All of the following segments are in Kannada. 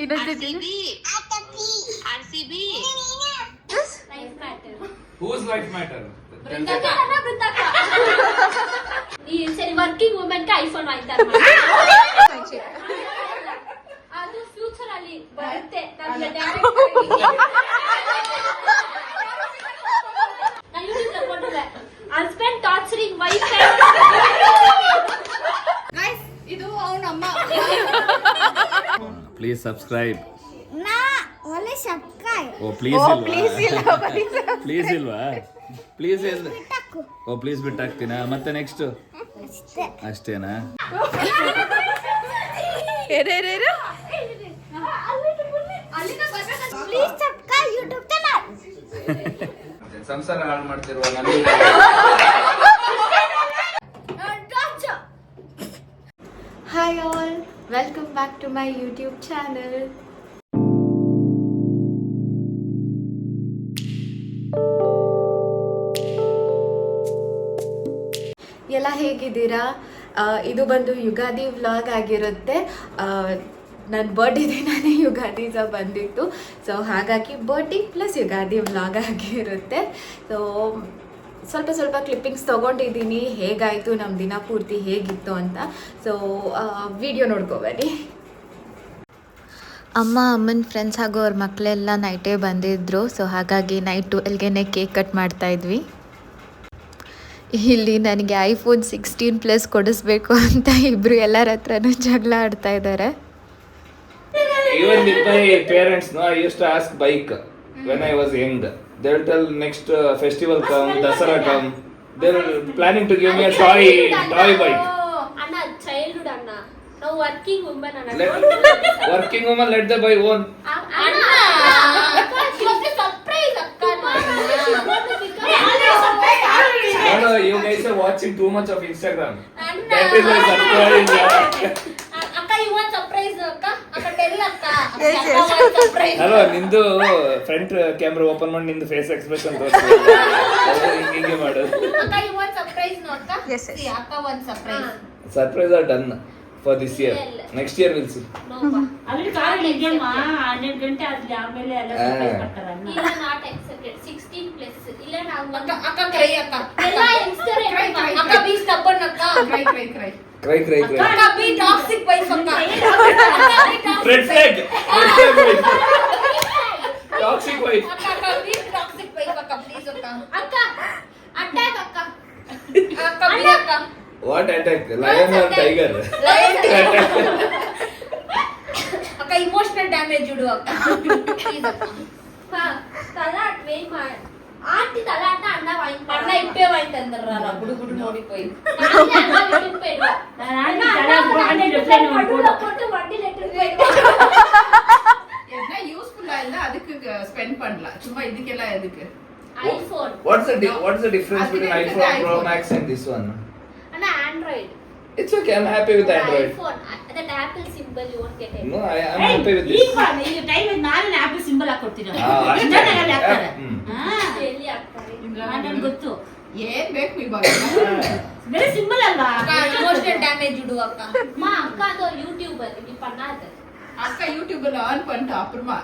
RCB. Whose life matter? Brindaka. ಈ ಸರಿ ವರ್ಕಿಂಗ್ ವುಮೆನ್ ಗೆ ಐಫೋನ್ ವಾಯ್ತಾರೆ ಅದು ಫ್ಯೂಚರ್ ಅಲ್ಲಿ ಬರುತ್ತೆ ಹಸ್ಬೆಂಡ್ ಟಾರ್ಚರಿಂಗ್ ವೈಫ್ ಇದು ಅವನಮ್ಮ. Please subscribe. Only subscribe. Oh, please ಇಲ್ವಾ? Please ಓ ಪ್ಲೀಸ್ ಬಿಟ್ಟಾಕ್ತೀನಾ? ಮತ್ತೆ ನೆಕ್ಸ್ಟ್ ಅಷ್ಟೇನಾ? Please subscribe YouTube channel. ಸಂಸಾರ ಹಾಳು ಮಾಡ್ತಿರುವ ನನಗೆ Hi all, welcome back to my YouTube channel. ಎಲ್ಲ ಹೇಗಿದ್ದೀರಾ? ಇದು ಬಂದು ಯುಗಾದಿ ವ್ಲಾಗ್ ಆಗಿರುತ್ತೆ. ನನ್ನ ಬರ್ಡೇ ದಿನನೇ ಯುಗಾದಿ ಸಹ ಬಂದಿತ್ತು. ಸೊ ಹಾಗಾಗಿ ಬರ್ಡೇ ಪ್ಲಸ್ ಯುಗಾದಿ ವ್ಲಾಗ್ ಆಗಿರುತ್ತೆ. ಸೊ ಸ್ವಲ್ಪ ಕ್ಲಿಪ್ಪಿಂಗ್ಸ್ ತೊಗೊಂಡಿದ್ದೀನಿ, ಹೇಗಾಯಿತು ನಮ್ಮ ದಿನ ಪೂರ್ತಿ ಹೇಗಿತ್ತು ಅಂತ. ಸೊ ವಿಡಿಯೋ ನೋಡ್ಕೊಬನ್ನಿ. ಅಮ್ಮನ ಫ್ರೆಂಡ್ಸ್ ಹಾಗೂ ಅವ್ರ ಮಕ್ಕಳೆಲ್ಲ ನೈಟೇ ಬಂದಿದ್ದರು. ಸೊ ಹಾಗಾಗಿ ನೈಟ್ 12ಗೆ ಕೇಕ್ ಕಟ್ ಮಾಡ್ತಾಯಿದ್ವಿ. ಇಲ್ಲಿ ನನಗೆ ಐಫೋನ್ 16+ ಕೊಡಿಸ್ಬೇಕು ಅಂತ ಇಬ್ಬರು ಎಲ್ಲರ ಹತ್ರನೂ ಜಗಳ ಆಡ್ತಾ ಇದ್ದಾರೆ. Even with my parents, no, I used to ask bike when I was young. They'll tell next festival come, Dasara come. They're planning to give me a toy bike. ಅಣ್ಣ ಚೈಲ್ಡ್ಹುಡ್ ಅಣ್ಣ, ನಾವು ವರ್ಕಿಂಗ್ ವುಮೆನ್ ಅಣ್ಣ. Working woman, let the buy one. Surprise ಅಕ್ಕ. No, you guys are watching too much of Instagram. That is my surprise. ಅಕ್ಕ you want surprise ಅಕ್ಕ? ಅಕ್ಕ tell ಅಕ್ಕ. Surprise. Hello, ನಿಂದು ಫ್ರಂಟ್ ಕ್ಯಾಮೆರಾ ಓಪನ್ ಮಾಡಿ ನಿಂದು ಫೇಸ್ ಎಕ್ಸ್ಪ್ರೆಷನ್ ತೋರಿಸು. ಹಿಂಗೆ ಮಾಡು. ಅಕ್ಕ you want surprise no ಅಕ್ಕ? Yes. See ಅಕ್ಕ want surprise. Surprise are done for this year. Next year we'll see. No pa. ಅಲ್ಲಿ ಕಾರ್ ನಿಜಮ್ಮ 12 ಗಂಟೆ ಆದ್ಲಿ ಆಮೇಲೆ ಎಲ್ಲ ಸರ್ಪ್ರೈಸ್ ಮಾಡ್ತಾರೆ. ಇಲ್ಲ not accepted 16+ ಇಲ್ಲ ನಾವು ಅಕ್ಕ ಕ್ರೈ ಅಕ್ಕ. ಎಲ್ಲ ಯಂಗ್ಸ್ಟರ್ ಅಕ್ಕ ಬಿ stubborn ಅಕ್ಕ. Cry. ಅಕ್ಕ ಬಿ ಟಾಕ್ಸಿಕ್ ವೈಫ್ ಅಕ್ಕ. Red flag. Toxic wife. ಅಕ್ಕ ಬಿ ಟಾಕ್ಸಿಕ್ ವೈಫ್ ಅಕ್ಕ ಪ್ಲೀಸ್ ಅಕ್ಕ. ಅಕ್ಕ ಅಟ್ಯಾಕ್ ಅಕ್ಕ. ಅಕ್ಕ ಬಿ ಅಕ್ಕ. What attack? Lion or tiger? ಅಕ್ಕ ಇಮೋಷನಲ್ ಡ್ಯಾಮೇಜ್ ಇಡು ಅಕ್ಕ ಪ್ಲೀಸ್ ಅಕ್ಕ. ಹಾ ತಲಾಟ್ ವೇ ಮಾಡ್ ಆಂಟಿ ತಲಾಟ ಅಣ್ಣ ವಾಂಗ್ ಅಣ್ಣ ಇಪ್ಪೆ ವಾಂಗ್ ತಂದರಲ್ಲ ಗುಡು ನೋಡಿ போய் ಅಣ್ಣ ಇಪ್ಪೆ ನಾನು ತಲೆ ರಿಪ್ಲೈ ಮಾಡ್ಕೊಂಡು போட்டு வண்டி லெட்டர் போய் என்ன யூஸ்ஃபுல்லா இல்ல அதுக்கு ஸ்பெண்ட் பண்ணலாம். சும்மா இதுக்கெல்லாம் எதுக்கு? IPhone. What's the difference between iPhone Pro Max and this one? ಅಣ್ಣ Android. It's okay. I'm happy with Android. iPhone that Apple symbol you won't get it. No, I'm happy with this. ಈಗ ಟೈಮ್ ನಾನು ಆಪಲ್ ಸಿಂಬಲ್ ಹಾಕೊಡ್ತೀನಿ. ಅಷ್ಟೇ. ಇಂಟರ್ನೆಟ್ ಹಾಕ್ತಾರೆ. ಎಲ್ಲಿ ಆಗ್ತಾರೆ ನನಗೆ ಗೊತ್ತು. ಏನ್ ಬೇಕು ಇವಾಗ? ಬೇರೆ ಸಿಂಬಲ್ ಅಲ್ವಾ? ಅಕ್ಕ ಇಮೋಷನಲ್ ಡ್ಯಾಮೇಜ್ ಇಡು ಅಕ್ಕ. மா அக்கா அது யூடியூபர் இப்படி பண்ணாத. அக்கா யூடியூப்ல ஆன் பண்ணிட்டு அப்புறமா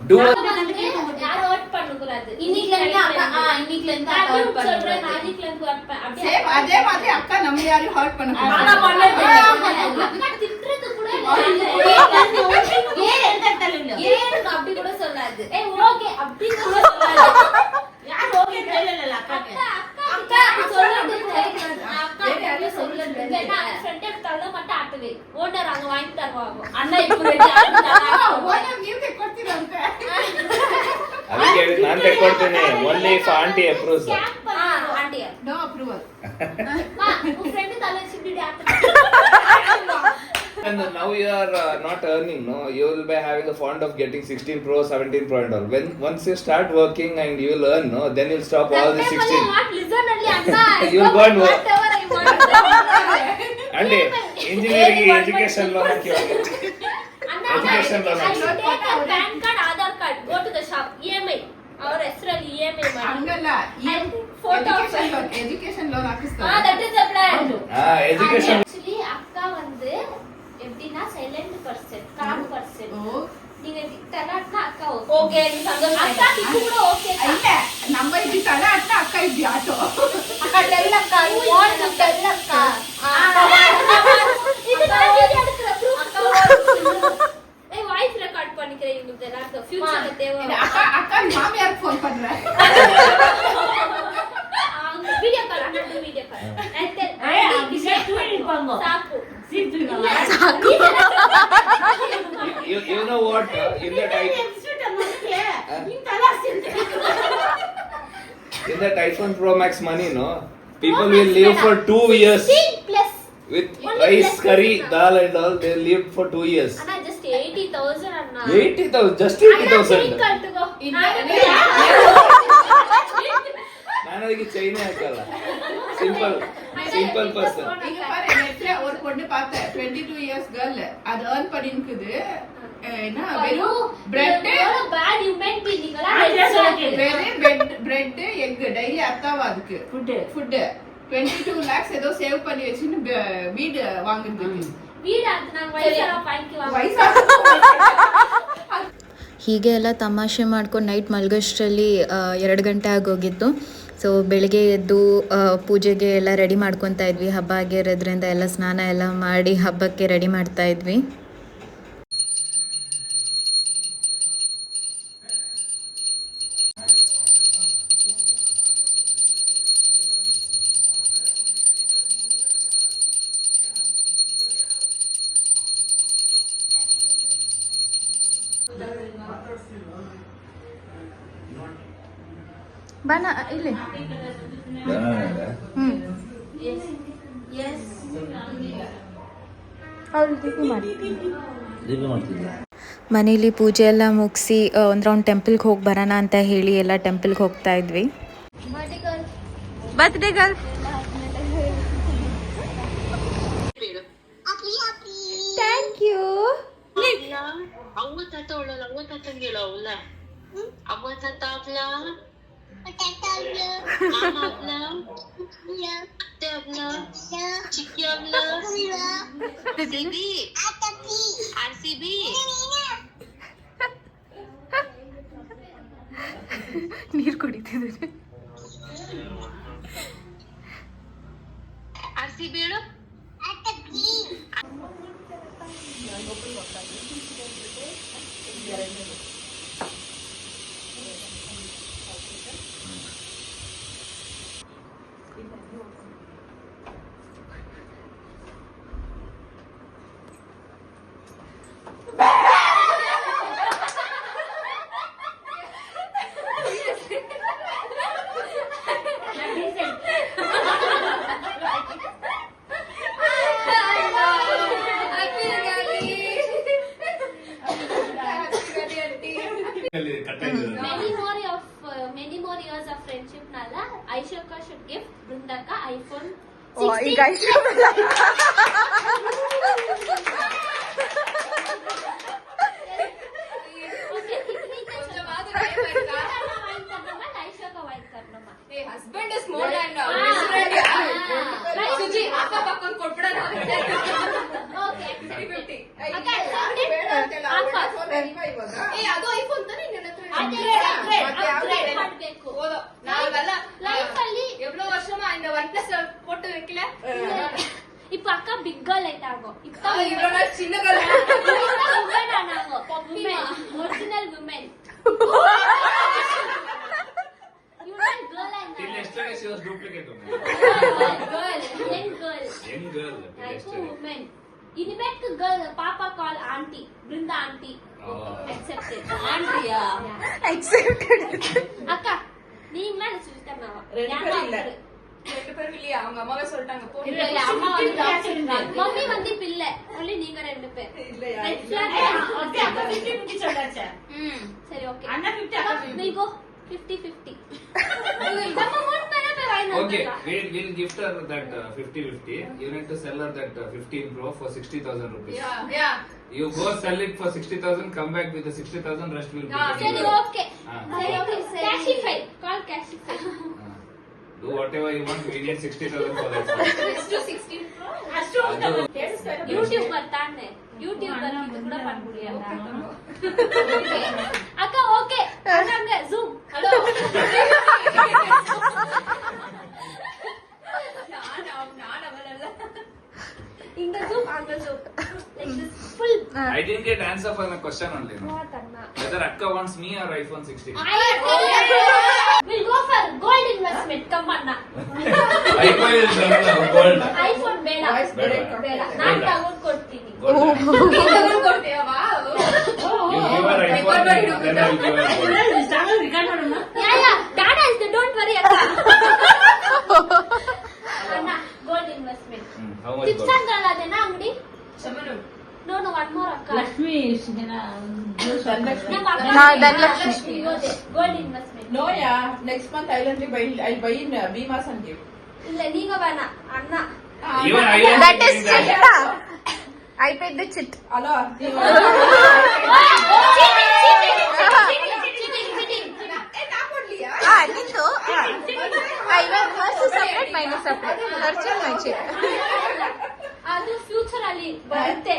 Do யாரும் ஹர்ட் பண்ண கூடாது. இன்னைக்குல இருந்து அக்கா இன்னைக்குல இருந்து அக்கா ஹர்ட் பண்ண சொல்றேன். நாளைக்குல இருந்து ஹர்ட் பண்ண சேம் அதே மாதிரி அக்கா நம்ம யாரையும் ஹர்ட் பண்ண அண்ணா பண்ணது அக்கா திட்றது கூட ஏன் என்கிட்ட இல்ல ஏன் அப்படி கூட சொல்லாது. ஏய் ஓகே அப்படி கூட சொல்லாது. ಯಾರು ಹೋಗಿ ಹೇಳಲ್ಲ ಅಕ್ಕಗೆ. அக்கா சொல்றது அக்கா அப்படி சொல்றது இல்ல. ಫ್ರೆಂಡ್ ತಳ್ಳ ಮಟ್ಟ ಆಟವೆ ಓನರ್ ಅங்க ವಾங்கி ತರುவாங்க. ಅಣ್ಣ ಇಪ್ಪು ಓನರ್ ನೀವು ತೆಕ್ಕೊಡ್ತೀರಂತೆ. ಅದಕ್ಕೆ ಹೇಳಿದ್ದು ನಾನು ತೆಕ್ಕೊಡ್ತೀನಿ. Only if auntie approves. Auntie no approval. ಮಾ ಉ ಫ್ರೆಂಡ್ ತಳ್ಳ ಸಿಬಿಡಿ ಆಟ. And now you are not earning, no? You will be having a fond of getting 16 Pro, 17 Pro and all. When once you start working and you will earn, no? Then you'll stop all the 16. Not listen only ಅಣ್ಣ. You will go and work. Whatever I want. Auntie, engineering education loan ಹಾಕಿ ಹೋಗಿ. ಅಣ್ಣ Education loan hockey. PAN card, Aadhaar card, go to the shop. EMI. ಅವ್ರ ಹೆಸರಲ್ಲಿ EMI ಮಾಡಿ. ಹಂಗಲ್ಲ. ಎಜುಕೇಶನ್ ಲೋನ್ ಹಾಕಿಸ್ತಾರೆ. that is the plan. Education. Actually ಅಕ್ಕ வந்து எப்படின்னா சைலண்ட் ಪರ್ಸೆಂಟ್ ಕಾಮ್ ಪರ್ಸೆಂಟ್ ಓ நீங்க தலாட்னா அக்கா ஓகே நீ சந்தோஷம் அக்கா இது கூட ஓகே ಇಲ್ಲ ನಮ್ಮ ಇದ್ದಿ ತಲೆ ಅಟ್ಟ ಅಕ್ಕ ಇದ್ದಿ ಆಟೋ அக்கா டெல்லக்கா யூ வாண்ட் டு டெல்லக்கா இது நான் வீடியோ எடுக்கற ப்ரூஃப் ஏய் வாய்ஸ் ரெக்கார்ட் பண்ணிக்கிறேன் உங்களுக்கு எல்லாரும் ஃபியூச்சர்ல தேவை ಅಕ್ಕ ಅಕ್ಕ ಮಾಮಿಯಾರ್ ಫೋನ್ ಪண்ற வீடியோ கால் அண்ணா வீடியோ கால் ஏய் அப்படியே தூங்கிப்பாங்க சாப்பு You know what? In that iPhone Pro Max money, no? People will live for 2 years. plus With rice, curry, dal and all, they live for 2 years. Anna just 80,000 Anna 80,000, just 80,000. ಕಟ್ಟುಗೋ ನಾನು ಅದಕ್ಕೆ ಚೈನೇ ಹಾಕಲ್ಲ. Simple person. இங்க பாரு நெட்ல ஒரு பொண்ணு பார்த்தேன் 22 இயர்ஸ் கேர்ள் அது earn பண்ணிருக்குது என்ன வெறும் பிரெட் bad human being நீங்களா வெறும் பிரெட் எக் டெய்லி அத்தாவா அதுக்கு ஃபுட் 22 lakhs ஏதோ சேவ் பண்ணி வச்சின்னு வீடு வாங்குறதுக்கு வீடு அது நான் வயசான பைக்கு வாங்க வயசா ಹೀಗೆ ಎಲ್ಲ ತಮಾಷೆ ಮಾಡ್ಕೊಂಡು ನೈಟ್ ಮಲ್ಗೋಷ್ಟರಲ್ಲಿ 2 ಗಂಟೆ ಆಗೋಗಿತ್ತು. ಸೊ ಬೆಳಿಗ್ಗೆ ಎದ್ದು ಪೂಜೆಗೆ ಎಲ್ಲ ರೆಡಿ ಮಾಡ್ಕೊತಾ ಇದ್ವಿ. ಹಬ್ಬ ಆಗಿರೋದ್ರಿಂದ ಎಲ್ಲ ಸ್ನಾನ ಎಲ್ಲ ಮಾಡಿ ಹಬ್ಬಕ್ಕೆ ರೆಡಿ ಮಾಡ್ತಾ ಇದ್ವಿ. ಬಣ್ಣ ಇಲ್ಲಿ ಮನೇಲಿ ಪೂಜೆ ಎಲ್ಲ ಮುಗಿಸಿ ಒಂದು ರೌಂಡ್ ಟೆಂಪಲ್ಗೆ ಹೋಗಿ ಬರೋಣ ಅಂತ ಹೇಳಿ ಎಲ್ಲ ಟೆಂಪಲ್ಗೆ ಹೋಗ್ತಾ ಇದ್ವಿ. Birthday girl thank you. ಅವ್ವ ತಾತ ಅವಳಲ್ಲ ಅವ್ವ ತಾತಂಗಿಲ್ಲ ಅವಳ ಅವ್ವ ತಾತ ಅವಳ ಮಾಮ ಅವಳ ಅತ್ತೆ ಅವಳ ಚಿಕ್ಕಿ ಅವಳ RCB ನೀರು ಕುಡಿತಿದ್ದಾರೆ. RCB ಹೇಳು many more years of friendship nalla Aishaka should give Brindaka iPhone 16. ಈಗ husband is more than Suji akka bakkan kodbidana okay 50 ಅದು iPhone ತಾನೇ ನಿನ್ನ ಹತ್ರ upgrade ಮಾಡಬೇಕು ನಾವೆಲ್ಲ ಲೈಫ್ ಅಲ್ಲಿ எவ்வளவு வருஷமா இந்த OnePlus போட்டு வைக்கல இப்ப அக்கா பிக் கேர்ள் ஆயிட்டாங்க இப்ப இவ்வளவு சின்ன கேர்ள் உமன் ஆனாங்க woman original woman Till yesterday she was duplicate of me. Young girl. Woman. ಇನ್ಬೇಕು ಗರ್ಲ್ ಪಾಪಾ call aunty Brinda aunty accepted ಆಂಟಿಯಾ அக்கா நீ மேல சொல்லிட்டேன் ரெண்டு பேரும் இல்லையா அவங்க அம்மாவே சொல்லிட்டாங்க போ இல்ல அம்மா வந்து மம்மி வந்து பிள்ளை only நீங்க ரெண்டு பேர் இல்லையா ஓகே அக்கா 50-50 சொல்லாச்சே சரி ஓகே அண்ணா 50 அக்கா we go 50-50 நம்ம மூணு பேரும் போய் வாங்கிட்டு Okay, we'll gift her that 50-50. You need to sell her that 15 Pro for 60,000 rupees. Yeah. You go sell it for 60,000, come back with the 60,000, rest will be சரி ஓகே சரி okay Cashify call Cashify do whatever you want. We need 60,000 for that. Let's do 16 Pro. YouTube ಬರ್ತಾನೆ ಯೂಟ್ಯೂಬ್ ಅಲ್ಲಿ ಕೂಡ ಮಾಡ್ಬಿಡಿ ಅಕ್ಕ. ಓಕೆ ಹಂಗೆ ಝೂಮ್. ಹಲೋ ಹಿಂಗ ಝೂಮ್ ಹಂಗ zoom like this full. I didn't get answer for my question only. No? What ಅಣ್ಣ. Whether Akka wants me or iPhone 16. We'll go for gold investment. Come on na. iPhone is gold. iPhone ಬೇಡ. ಬೇಡ. ನಾನು ತಗೊಂಡು ಕೊಡ್ತೀನಿ. Gold. ತಗೊಂಡು ಕೊಡ್ತೀಯ? Wow. You give her iPhone, then I'll give her gold. Record ಮಾಡೋಣ. Yeah. Dada is the don't worry ಅಕ್ಕ. ಅಣ್ಣ gold investment. How much Tips gold? ಅಂಗಲ್ಲ ಅದೇನಾ ಅಂಗಡಿ? No, one more ಅಕ್ಕ. ಲಕ್ಷ್ಮಿ ಜನ ನಮ್ಮ ಅಕ್ಕ ಹಾ, Dhanalakshmi. gold investment. No, yeah. Next month I'll buy in Bhimas and give. ಇಲ್ಲ ನೀಗ ಬೇಡ ಅಣ್ಣ. Even I want That to is give chit. that. I paid the chit. Hello. ನಿಂದು ಇವಾಗ ಹರ್ಸು ಸಪ್ರೇಟ್ ಮೈನು ಸಪ್ರೇಟ್. ಹರ್ಸು ಮೈ chit. ಅದು ಫ್ಯೂಚರ್ ಅಲ್ಲಿ ಬರುತ್ತೆ.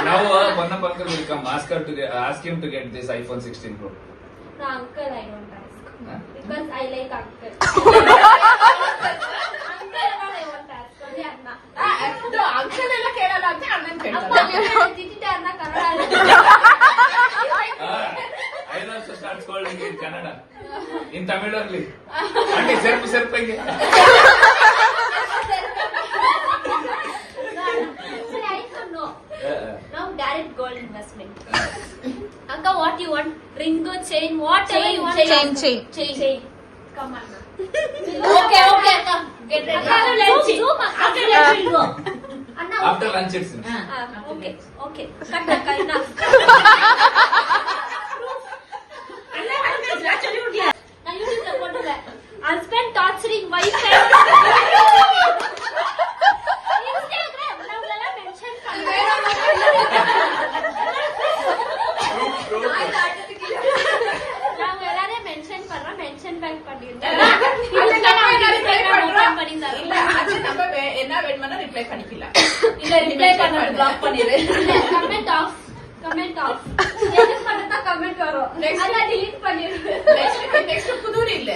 Now Ponnappa uncle will come. Ask him to get this iPhone 16 Pro. No, uncle, I don't ask. Huh? Because I like uncle. Uncle, I won't ask. Only Anna. Uncle ಎಲ್ಲ ಕೇಳಲ್ಲ ಅಂತ ಅಣ್ಣನ್ ಅಪ್ಪ ಕೇಳ್ತಾರೆ. ತಿಟ್ಟಿಟ್ಟೆ ಅನ್ನ ಕನ್ನಡ ಅಲ್ಲ. I also start scolding in Kannada. In Tamil only. Auntie, serpu. Actually, I don't know. Now direct gold investment. Anka, what you want? Ring or chain? Whatever you want. Chain. Come on. Okay, Anka. Get ready. Zoom, Anka. Anna, After lunch it's okay. Cut, Anka, enough. Now you need the photo there. Husband torturing wife. Instagram. ನಾವೆಲ್ಲ mention ನಾವೆಲ್ಲಾರೇ ಮೆನ್ಷನ್ ಪண்ற ಮೆನ್ಷನ್ ಬ್ಯಾಕ್ பண்ணிருந்தேன். இல்ல அது நம்ம என்ன வேணும்னா ரிப்ளை பண்ணிக்கல. இல்ல ரிப்ளை பண்ண பிளாக் பண்ணிரு. Comment off. எதுக்கு பண்ணா கமெண்ட் வரும். அத delete பண்ணிரு. நெக்ஸ்ட் புதுரி இல்ல.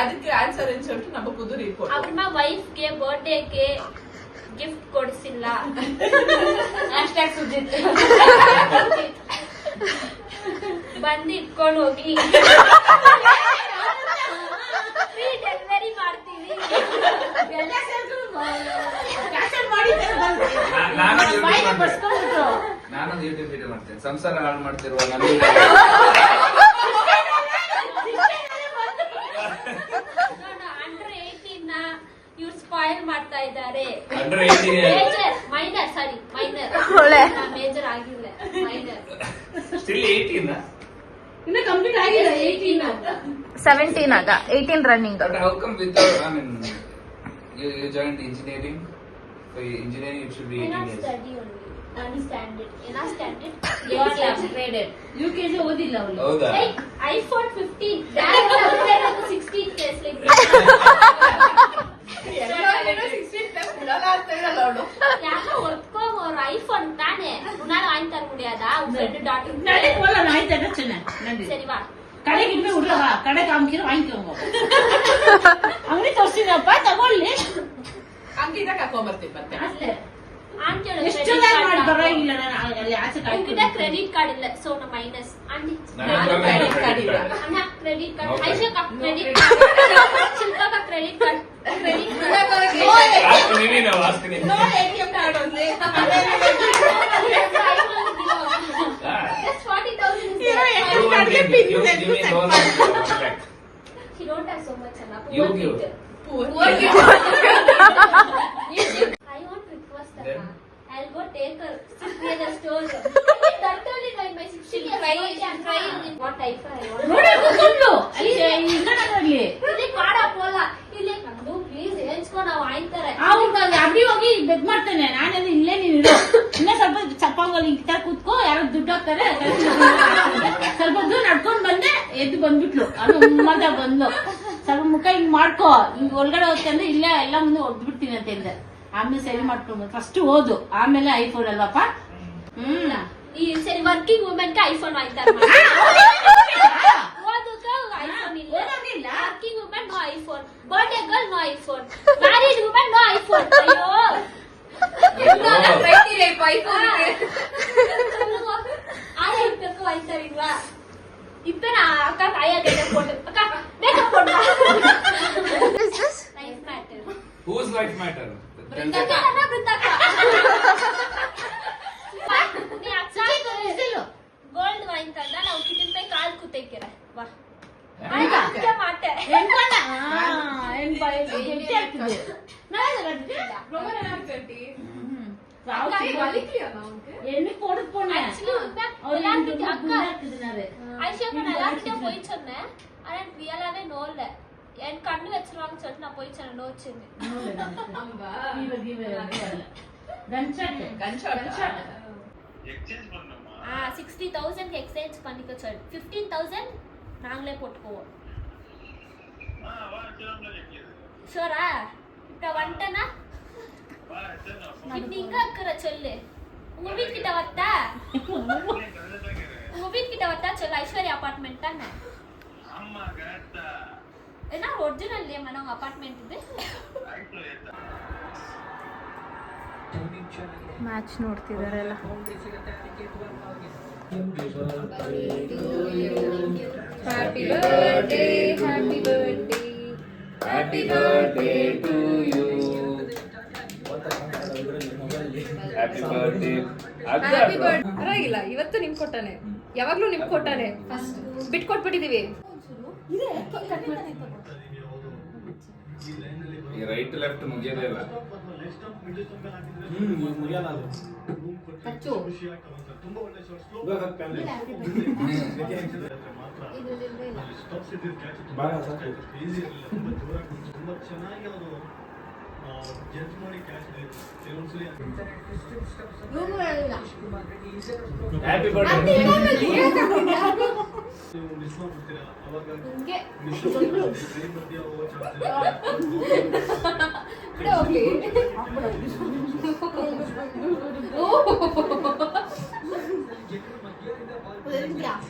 அதுக்கு ஆன்சர்னு சொல்லிட்டு நம்ம புதுரி போடுவோம். அப்புறமா ವೈಫ್ಗೆ ಬರ್ತ್ಡೇಗೆ ಗಿಫ್ಟ್ ಕೊಡಿಸಿಲ್ಲ. #ಸುಜಿತ್ ಬಂದು ಇಟ್ಕೊಂಡು ಹೋಗಿ ಫ್ರೀ ಡೆಲಿವರಿ ಮಾಡ್ತೀವಿ. ಎಲ್ಲ ನಾನೊಂದು ಯೂಟ್ಯೂಬ್ ವಿಡಿಯೋ ಮಾಡ್ತೇನೆ. ಸಂಸಾರ ಹಾಳು ಮಾಡ್ತಿರುವ ನನಗೆ ಅಂಡರ್ 18 ಇವ್ರು ಸ್ಪಾಯಿಲ್ ಮಾಡ್ತಾ ಇದ್ದಾರೆ. ಅಂಡರ್ 18 ಮೈನರ್ ಒಳ್ಳೆ. ಮೇಜರ್ ಆಗಿಲ್ಲ, ಮೈನರ್. ಸ್ಟಿಲ್ 18 ಇನ್ನು ಕಂಪ್ಲೀಟ್ ಆಗಿಲ್ಲ 18 17 ಆಗ 18 running. But how come without, I mean, you joined engineering? For engineering it should be 18 years. Study only. Understand it. You are upgraded. UKG ಓದಿಲ್ಲ ಅವಳು. ಹೌದಾ? Like iPhone 15. Direct upgrade to 16 plus like this. எல்லாரும் 16 பிளஸ் விடல ಅಂತೇಳಲ್ಲ ಅವಳು. ಯಾಕೋ ಒತ್ಕೋ ஒரு iPhone தானே. உன்னால வாங்கி தர முடியாதா? Friend dot. நாளை போலாம் நான் தரச்சேன். சரி வா. கடைக்கு போய் விடுறவா. கடை காமிக்கிற வாங்கிக்கோங்க. ಅಂಗಡಿ ತೋರಿಸಿದಪ್ಪ ತಗೊಳ್ಳಿ. ಅಂಗಡಿಯಿಂದ ಕರ್ಕೊಂಡ್ ಬರ್ತೀನಿ ಮತ್ತೆ. ಅಷ್ಟೇ. ಆಂಟಿಯೋட ಎಷ್ಟು ಮಾಡಿ ಬರೋಂಗಿಲ್ಲ ನಾನು ಅಲ್ಲಿ ಆಚೆ ಉಂಗಿட்ட ಕ್ರೆಡಿಟ್ ಕಾರ್ಡ್ ಇಲ್ಲ, ಸೊ ನಾ ಮೈನಸ್. ಆಂಟಿ ನಾನು ಕ್ರೆಡಿಟ್ ಕಾರ್ಡ್ ಇಲ್ಲ. ಅಣ್ಣ credit card. Okay. Aisha credit card. Shilpa credit card. Credit card. Ask me. No ATM card only. Just 40,000 is You know, there. ATM ಕಾರ್ಡ್ಗೆ ಪಿನ್ ಇದೆ. Give me loan contract. He don't have so much, Anna. You Poor give. kid. Poor Poor kid. kid. I want request, Anna. Then? I'll go take her near the store. That only by my 16 years old, I'm trying what type I want. ನೋಡಿ ಕೂತ್ಕೊಂಡು ಅಲ್ಲಿ ಇನ್ನೊಂದಲ್ಲಿ ಇಲ್ಲಿ ಕಾಡ ಪೋಲ ಇಲ್ಲಿ ನಂದು ಪ್ಲೀಸ್ ಹೇಳ್ಸ್ಕೊ ನಾವು ಆಯ್ತಾರೆ. ಅವ್ನು ಅಲ್ಲಿ ಹೋಗಿ ಬೆಗ್ ಮಾಡ್ತಾನೆ. ನಾನು ಕೂತ್ಕೋ, ಯಾರೋ ದುಡ್ಡು ಹಾಕ್ತಾರೆ. ಸ್ವಲ್ಪ ದೂರ ನಡ್ಕೊಂಡ್ ಬಂದೆ, ಎದ್ದು ಬಂದ್ಬಿಟ್ಲು. ಅದು ಉಮ್ಮದ ಬಂದ್ಲು. ಸ್ವಲ್ಪ ಮುಖ ಹಿಂಗ್ ಮಾಡ್ಕೋ, ಹಿಂಗ್ ಒಳಗಡೆ ಹೋಗ್ತೆ ಅಂದ್ರೆ ಇಲ್ಲೇ ಎಲ್ಲ ಮುಂದೆ ಹೊಡ್ಬಿಡ್ತೀನಿ ಅಂತ ಹೇಳಿದೆ. ಆಮೇಲೆ ಸರಿ ಮಾಡ್ಕೊಂಡು ಫಸ್ಟ್ ಓದು, ಆಮೇಲೆ ಐಫೋನ್ ಅಲ್ವಪ್ಪ. ಈ ಸರಿ ವರ್ಕಿಂಗ್ ವುಮೆನ್ ಗೆ ಐಫೋನ್ ಆಯ್ತಾರೆ. ಐಫೋನ್ ಇಲ್ಲ, working women no iPhone, birthday girl no iPhone, married women no iPhone. ಅಯ್ಯೋ ಆಯ್ತಾರಿಲ್ವಾ? ಇಪ್ಪೇನ ಅಕ್ಕ ತಾಯಿಯಾಗ ಕೊಟ್ಟು ಅಕ್ಕ ಮೇಕಪ್ ಕೊಟ್ಟ. Life matter. Whose life matter? ಬೃಂದಕ್ಕ. ಗೋಲ್ಡ್ ವೈನ್ ತಂದ ನಾವು ಕಿಟನ್ ಪೈ ಕಾಲ್ ಕೂತೈಕೆರ ಬಾ ಮಾತೆ எண்ணி போடு போனேன். எல்லார்கிட்ட போய் சொன்னேன். ஆனா ரியலாவே நோல்ல என் கண்ணு வச்சிருவாங்கன்னு சொல்லிட்டு நான் போய் சொன்னேன். நோச்சுன்னு 60,000 எக்ஸ்சேஞ்ச் பண்ணிக்க சொல்லு. 15,000 நாங்களே போட்டுக்குவோம். ஷோரா இப்ப வந்துட்டேனா? நீங்க இருக்கிற சொல்லு. உங்க வீட்டுக்கிட்ட வந்தா சொல்லு. ஐஸ்வர்யா அபார்ட்மெண்ட் தானே? என்ன ஒரிஜினல் இல்லையா மேடம் உங்க அபார்ட்மெண்ட் இது? ಮ್ಯಾಚ್ ನೋಡ್ತಿದಾರೆಲ್ಲ. Happy birthday happy birthday Happy birthday to you. Happy birthday. Happy bird ಪರವಾಗಿಲ್ಲ, ಇವತ್ತು ನಿಮ್ ಕೊಟ್ಟಾನೆ, ಯಾವಾಗ್ಲೂ ನಿಮ್ ಕೊಟ್ಟಾನೆ. ಫಸ್ಟ್ ಬಿಟ್ಕೊಟ್ಬಿಟ್ಟಿದೀವಿ. ಈ ರೈಟ್ ಲೆಫ್ಟ್ ಮುಗಿಯೋದೇ ಇಲ್ಲ. Happy birthday.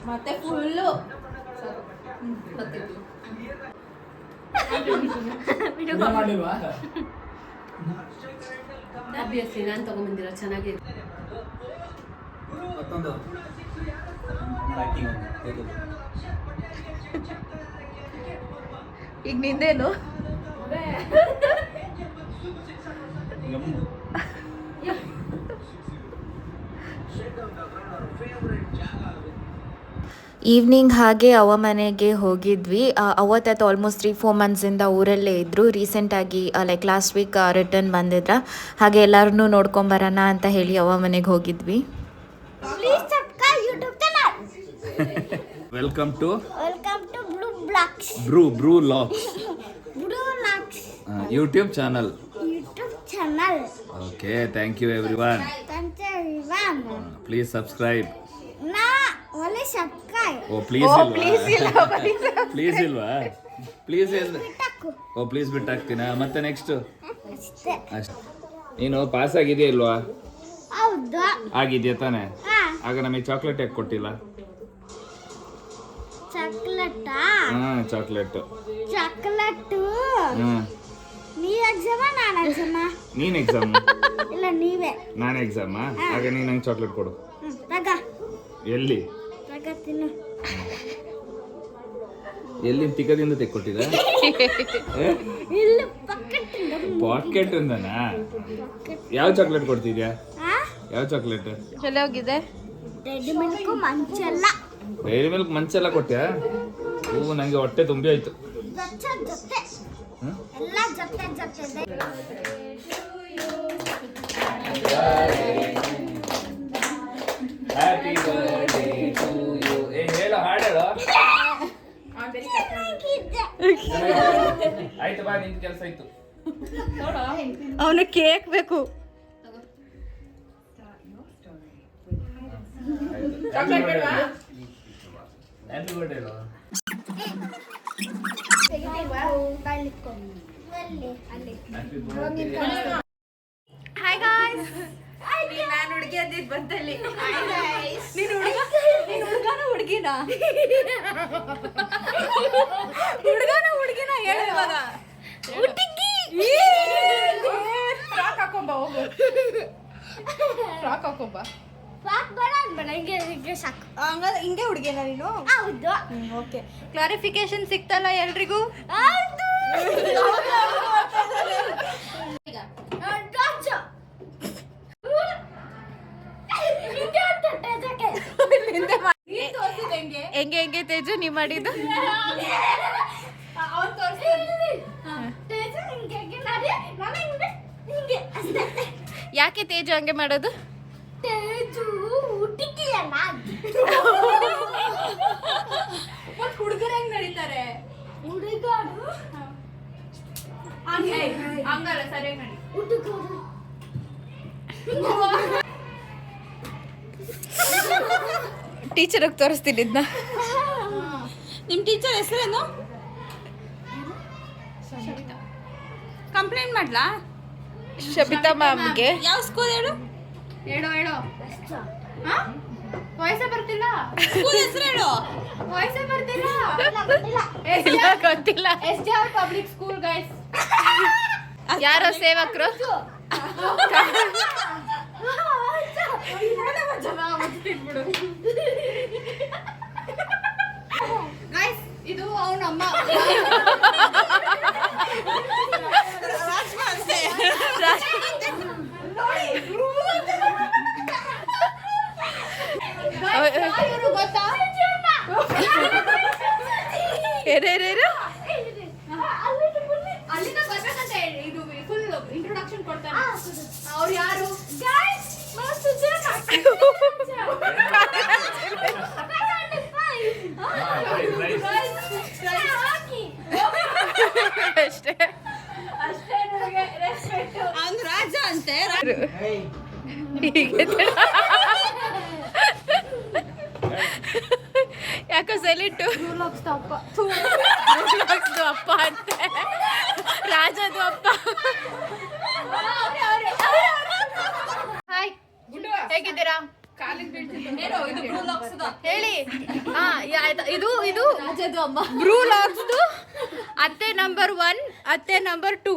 ಮತ್ತೆ ಫುಲ್ಲು ಅಭ್ಯಾಸಿ ನಾನು ತಗೊಂಡ್ಬಂದಿರೋ ಚೆನ್ನಾಗಿ. ಈಗ ನಿಂದೇನು? ಈವ್ನಿಂಗ್ ಹಾಗೆ ಅವ ಮನೆಗೆ ಹೋಗಿದ್ವಿ. ಅವತ್ತತ್ತು ಆಲ್ಮೋಸ್ಟ್ 3-4 ಮಂತ್ಸಿಂದ ಊರಲ್ಲೇ ಇದ್ದರು. ರೀಸೆಂಟಾಗಿ ಲೈಕ್ ಲಾಸ್ಟ್ ವೀಕ್ ರಿಟರ್ನ್ ಬಂದಿದ್ರ. ಹಾಗೆ ಎಲ್ಲರನ್ನೂ ನೋಡ್ಕೊಂಬರೋಣ ಅಂತ ಹೇಳಿ ಅವ ಮನೆಗೆ ಹೋಗಿದ್ವಿ. Welcome to Blue brew locks YouTube channel. Okay, thank you everyone. Please subscribe. Oh please ಇಲ್ವಾ? ಪ್ಲೀಸ್ ಇಲ್ವಾ? ಪ್ಲೀಸ್ ಓ ಪ್ಲೀಸ್ ಬಿಟ್ಟು ಹಾಕ್ತೀನಾ? ಮತ್ತೆ ನೆಕ್ಸ್ಟ್ ಅಷ್ಟೇ. ನೀನು ಪಾಸ್ ಆಗಿದೆಯಾ ಇಲ್ವಾ? ಆಗಿದೆಯಾ ತಾನೆ? ಆಗ ನಮಗೆ ಚಾಕ್ಲೇಟ್ ಯಾಕೆ ಕೊಟ್ಟಿಲ್ಲ? ಚಾಕ್ಲೇಟ್. ನೀನ್ ಎಕ್ಸಾಮ್? ನಾನು ಎಕ್ಸಾಮಾ? ಆಗ ನೀನ್ ನಂಗೆ ಚಾಕ್ಲೇಟ್ ಕೊಡು. ಎಲ್ಲಿ ತಿಕ್ಕದಿಂದ ತೆಕ್ಕೊಟ್ಟಿದ? ಪಾಕೆಟ್ ಇಂದನಾ? ಯಾವ ಚಾಕ್ಲೇಟ್ ಕೊಡ್ತಿದ್ಯಾ? ಯಾವ ಚಾಕ್ಲೇಟ್? ಹೋಗಿದೆ ಡೈರಿ ಮಿಲ್ಕ್ ಮಂಚೆಲ್ಲ ಕೊಟ್ಟ್ಯಾ? ಹೂ, ನಂಗೆ ಹೊಟ್ಟೆ ತುಂಬಿ ಆಯ್ತು. Happy birthday to you. ಹೇಳು, ಹಾಡು ಹೇಳು. ಆಯ್ತು ಬಾ, ನಿಂದು ಕೆಲಸ ಆಯ್ತು. ಅವನಿಗೆ ಕೇಕ್ ಬೇಕು. ಚಾಕ್ಲೇಟ್ ಬೇಡವಾ? ಹ್ಯಾಪಿ ಬರ್ಡೇ ಹೇಳು. ಹಾಯ್ ಗಾಯ್ಸ್, ನಾನು ಹುಡುಗಿ ಅಂದಿದ್ದು ಬಂದಲ್ಲಿ. ನೀನು ಹುಡುಗನ ಹುಡುಗಿನ ಹುಡುಗಿನ ಹೇಳು ಇವಾಗ. ಫ್ರಾಕ್ ಹಾಕೊಂಬ, ಹೋಗು. ಫ್ರಾಕ್ ಹಾಕೊಂಬ. ಹಂಗಾದ್ರೆ ಹಿಂಗೆ ಹುಡುಗಿನ ನೀನು? ಓಕೆ, ಕ್ಲಾರಿಫಿಕೇಶನ್ ಸಿಕ್ತಲ್ಲ ಎಲ್ರಿಗೂ? ಹೆಂಗೆ ಹೆಂಗೆ ತೇಜು ನೀ ಮಾಡಿದ್ದು? ಯಾಕೆ ತೇಜು ಹಂಗೆ ಮಾಡೋದು? ಹುಡುಗರು ಹೆಂಗ್ ನಡೀತಾರೆ? ಹಂಗಲ್ಲ, ಸರಿಯಾಗಿ ನಡಿ. ಟೀಚರ್ಗೆ ತೋರಿಸ್ತೀನಿ ಇದನ್ನ. ನಿಮ್ ಟೀಚರ್ ಹೆಸರೇನು? ಕಂಪ್ಲೇಂಟ್ ಮಾಡ್ಲಾ? ಶಬಿತಾ ಮ್ಯಾಮ್ಗೆ. ಯಾವ ಸ್ಕೂಲ್ ಹೇಳು? ಹೇಳೋ ವಯಸ್ಸೇ ಬರ್ತಿಲ್ಲ. ಸ್ಕೂಲ್ ಹೆಸರು ಹೇಳು. ವಯಸ್ಸೇ ಬರ್ತಿಲ್ಲ. ಇಲ್ಲ, ಗೊತ್ತಿಲ್ಲ. SJR public school guys. ಯಾರೋ ಸೇವಕರು. ಗೈಸ್, ಇದು ಅವನಮ್ಮ. ಗೊತ್ತಾ? ಅಲ್ಲಿಂದ ಬರ್ಬೇಕಂತ ಹೇಳಿ, ಇದು ಫುಲ್ ಇಂಟ್ರೊಡಕ್ಷನ್ ಕೊಡ್ತಾನೆ. ಅವ್ರು ಯಾರು? ಅಷ್ಟೇ. ಅವ್ನು ರಾಜ ಅಂತೆ. ಯಾಕೋ ಸೈಲೆಂಟು. ಅಪ್ಪ ಅಂತೆ, ರಾಜದು ಅಪ್ಪ. ಹಾಯ್, ಹೇಗಿದ್ದೀರಾ? ಕಾಲಿಗೆ ಬೀಳ್ತಿದ್ದ. ಹೇಳಿ. ಇದು ಬ್ರೂ ಲಾಕ್ಸ್ದು ಅತ್ತೆ ನಂಬರ್ 1, ಅತ್ತೆ ನಂಬರ್ 2.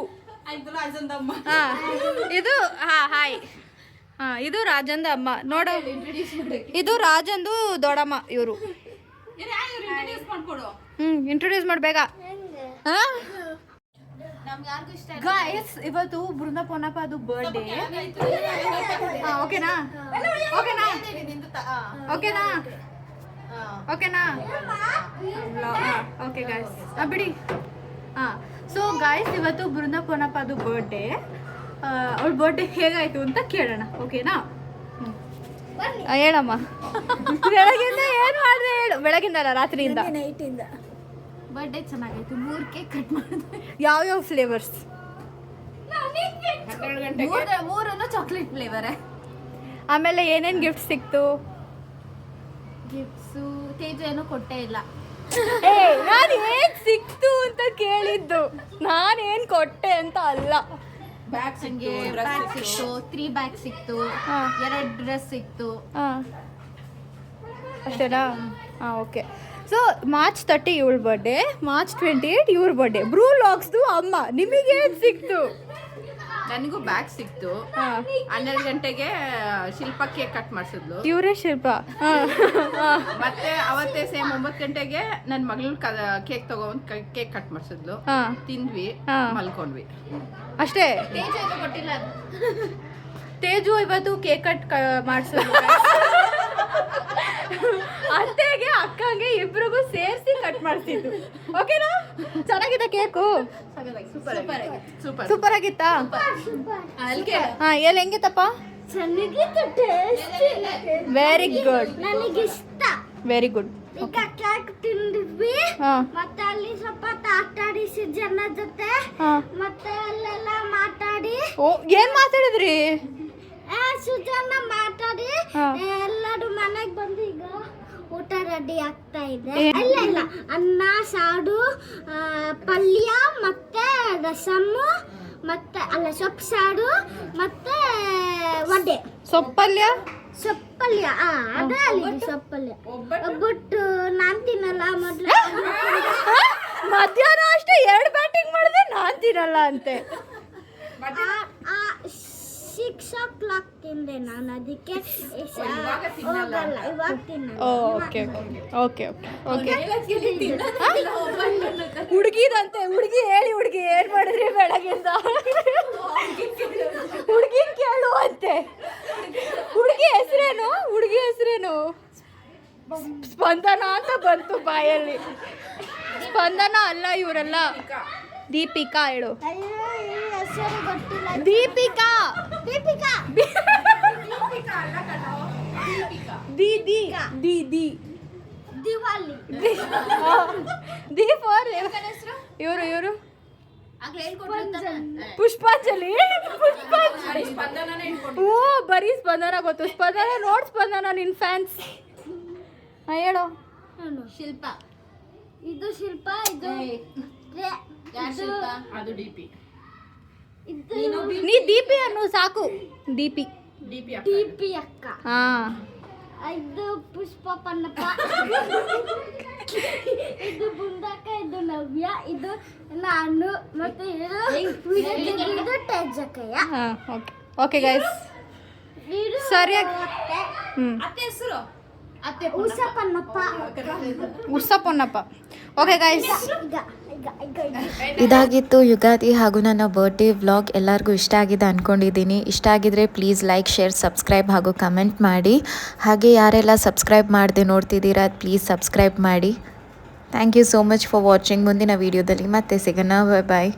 ಇದು ಹಾಯ್. ಇದು ರಾಜಂದ ಅಮ್ಮ ನೋಡು. ಇದು ರಾಜಂದು ದೊಡ್ಡಮ್ಮ. ಇವರು ಇಂಟ್ರೊಡ್ಯೂಸ್ ಮಾಡ್ಬೇಕ. ಗಾಯ್ಸ್, ಇವತ್ತು ಬೃಂದ ಪೊನ್ನಪ್ಪ ಅದು ಬರ್ಡೇ. ಓಕೆನಾ? ಓಕೆನಾ? ಓಕೆನಾ? ಓಕೆನಾ? ಓಕೆ ಗಾಯ್ಸ್, ಬಿಡಿ. ಸೊ ಗಾಯ್ಸ್, ಇವತ್ತು ಬೃಂದ ಪೊನ್ನಪ್ಪ ಅದು ಬರ್ಡೇ. ಅವಳ ಬರ್ಡೇ ಹೇಗಾಯ್ತು ಅಂತ ಕೇಳೋಣ, ಓಕೆನಾ? ಹೇಳಮ್ಮ. ಬೆಳಗಿಂದ ಏನು ಮಾಡಿದೆ ಹೇಳು. ಬೆಳಗಿಂದ ಅಲ್ಲ, ರಾತ್ರಿಯಿಂದ. ಬರ್ಡೇ ಚೆನ್ನಾಗಾಯ್ತು. 3 ಕೇಕ್ ಕಟ್ ಮಾಡಿದೆ. ಯಾವ್ಯಾವ ಫ್ಲೇವರ್ಸ್? 3 ಚಾಕ್ಲೇಟ್ ಫ್ಲೇವರೇ. ಆಮೇಲೆ ಏನೇನು ಗಿಫ್ಟ್ ಸಿಕ್ತು? ಗಿಫ್ಟ್ಸು ತೇಜು ಏನೋ ಕೊಟ್ಟೇ ಇಲ್ಲ. ನಾನು ಏನ್ ಸಿಕ್ತು ಅಂತ ಕೇಳಿದ್ದು, ನಾನೇನ್ ಕೊಟ್ಟೆ ಅಂತ ಅಲ್ಲ. ಬ್ಯಾಗ್ ಸಿಕ್ತು, 3 ಬ್ಯಾಗ್ ಸಿಕ್ತು, 2 ಡ್ರೆಸ್ ಸಿಕ್ತು. ಅಷ್ಟೇನಾ? ಓಕೆ. ಸೊ ಮಾರ್ಚ್ 30 ಇವಳ ಬರ್ಡೇ, ಮಾರ್ಚ್ 28 ಇವ್ರ ಬರ್ಡೇ. ಬ್ರೂ ಲಾಕ್ಸ್ದು ಅಮ್ಮ. ನಿಮಗೇನು ಸಿಕ್ತು? ನನಗೂ ಬ್ಯಾಗ್ ಸಿಕ್ತು. 12 ಗಂಟೆಗೆ ಶಿಲ್ಪ ಕೇಕ್ ಕಟ್ ಮಾಡಿಸಿದ್ಲು. ಇವರೇ ಶಿಲ್ಪ. ಮತ್ತೆ ಅವತ್ತೇ ಸೇಮ್ 9 ಗಂಟೆಗೆ ನನ್ನ ಮಗಳನ್ನ ಕೇಕ್ ತಗೊಂಡ್ ಕೇಕ್ ಕಟ್ ಮಾಡಿಸಿದ್ಲು. ತಿಂದ್ವಿ, ಮಲ್ಕೊಂಡ್ವಿ. ಅಷ್ಟೇ. ತೇಜು ಏನೋ ಕೊಟ್ಟಿಲ್ಲ. ತೇಜು ಇವತ್ತು ಕೇಕ್ ಕಟ್ ಮಾಡಿಸಿದ್ಲು. ಅತ್ತೆಗೆ ಅಕ್ಕಂಗೆ ಇಬ್ರಿಗೂ ಸೇರಿಸಿ ಕಟ್ ಮಾಡಿಸಿದ್ದು. ಓಕೆನಾ? ಚೆನ್ನಾಗಿದೆ ಕೇಕು. ಸೂಪರ್ ಆಗಿತ್ತಾ? ಎಲ್ಲಿ ಹೆಂಗಿತ್ತಪ್ಪ? Very good, very good. ಈಗ ಕೇಕ್ ತಿಂದಿದ್ವಿ, ಮತ್ತೆ ಅಲ್ಲಿ ಸ್ವಲ್ಪ ಆಟ ಆಡಿಸಿ ಜನ ಜೊತೆ, ಮತ್ತೆ ಅಲ್ಲೆಲ್ಲ ಮಾತಾಡಿ. ಏನ್ ಮಾತಾಡಿದ್ರಿ? ಸುಜನ ಮಾತಾಡಿ ಎಲ್ಲರೂ ಮನೆಗೆ ಬಂದು ಈಗ ರೆಡಿ ಆಗ್ತಾ ಇದೆ. ಇಲ್ಲ ಅನ್ನ ಸಾರು, ಪಲ್ಯ ಮತ್ತೆ ರಸಮ್ಮು ಮತ್ತೆ ಸೊಪ್ಪು ಸಾರು ಮತ್ತೆ ವಡೆ. ಸೊಪ್ಪಲ್ಯ ಅದೇ ಅಲ್ಲಿ ಸೊಪ್ಪಲ್ಯ. ಒಬ್ಬಟ್ಟು ನಾನ್ ತಿನ್ನಲ್ಲ ಮೊದ್ಲು. ಮಧ್ಯಾಹ್ನ ಅಷ್ಟೇ 2 ಬ್ಯಾಟಿಂಗ್ ಮಾಡಿದ್ರೆ ನಾನ್ ತಿನ್ನಲ್ಲ ಅಂತೆ. 6 o'clock ತಿಂದೆ ನಾನು, ಅದಕ್ಕೆ ಹೋಗಲ್ಲ ಇವಾಗ ತಿನ್ನಲ್ಲ. ಓಕೆ ಹುಡುಗಿದಂತೆ. ಹುಡುಗಿ ಹೇಳಿ ಹುಡುಗಿ ಏನ್ ಮಾಡಿದ್ರಿ ಬೆಳಗ್ಗೆಯಿಂದ? ಹುಡುಗಿ ಕೇಳು ಅಂತೆ. ಹುಡುಗಿ ಹೆಸರೇನು? ಸ್ಪಂದನ ಅಂತ ಬಂತು ಬಾಯಲ್ಲಿ. ಸ್ಪಂದನ ಅಲ್ಲ, ಇವರೆಲ್ಲ ದೀಪಿಕಾ. ಹೇಳು. ಹೆಸರು ಗೊತ್ತಿಲ್ಲ. ದೀಪಿಕಾ ದೀದಿ ದಿವಾಲಿ. ಇವರು ಪುಷ್ಪಾಂಜಲಿ. ಓ ಬರೀ ಸ್ಪಂದನ ಗೊತ್ತು. ಸ್ಪಂದನ ನೋಡ್, ಸ್ಪಂದನ ನಿನ್ ಫ್ಯಾನ್ಸ್. ಹೇಳು. ಶಿಲ್ಪ. ಇದು ಶಿಲ್ಪ. ಅದು ಡಿಪಿ. ನೀ ದೀಪಿ ಅನ್ನು ಸಾಕು. ದೀಪಿ ಅಕ್ಕ. ಹಾ. ಇದು ಪುಷ್ಪ ಪನ್ನಪ್ಪ. ಇದು ಬುಂದಕ್ಕ. ಇದು ನವ್ಯ. ಇದು ನಾನು. ಮತ್ತೆ ಇದು ತೇಜಕಯ್ಯ. ಓಕೆ ಗೈಸ್, ಸರಿಯಾಗಿ. ಉಸಪನ್ನಪ್ಪ. ಓಕೆ ಗೈಸ್, ಇದಾಗಿತ್ತು ಯುಗಾದಿ ಹಾಗೂ ನನ್ನ ಬರ್ಡೇ ವ್ಲಾಗ್. ಎಲ್ಲರಿಗೂ ಇಷ್ಟ ಆಗಿದೆ ಅಂದ್ಕೊಂಡಿದ್ದೀನಿ. ಇಷ್ಟ ಆಗಿದ್ರೆ ಪ್ಲೀಸ್ ಲೈಕ್, ಶೇರ್, ಸಬ್ಸ್ಕ್ರೈಬ್ ಹಾಗೂ ಕಮೆಂಟ್ ಮಾಡಿ. ಹಾಗೆ ಯಾರೆಲ್ಲ ಸಬ್ಸ್ಕ್ರೈಬ್ ಮಾಡದೆ ನೋಡ್ತಿದ್ದೀರಾ ಪ್ಲೀಸ್ ಸಬ್ಸ್ಕ್ರೈಬ್ ಮಾಡಿ. Thank you so much for watching. ಮುಂದಿನ ವೀಡಿಯೋದಲ್ಲಿ ಮತ್ತೆ ಸಿಗೋಣ. ಬಾಯ್.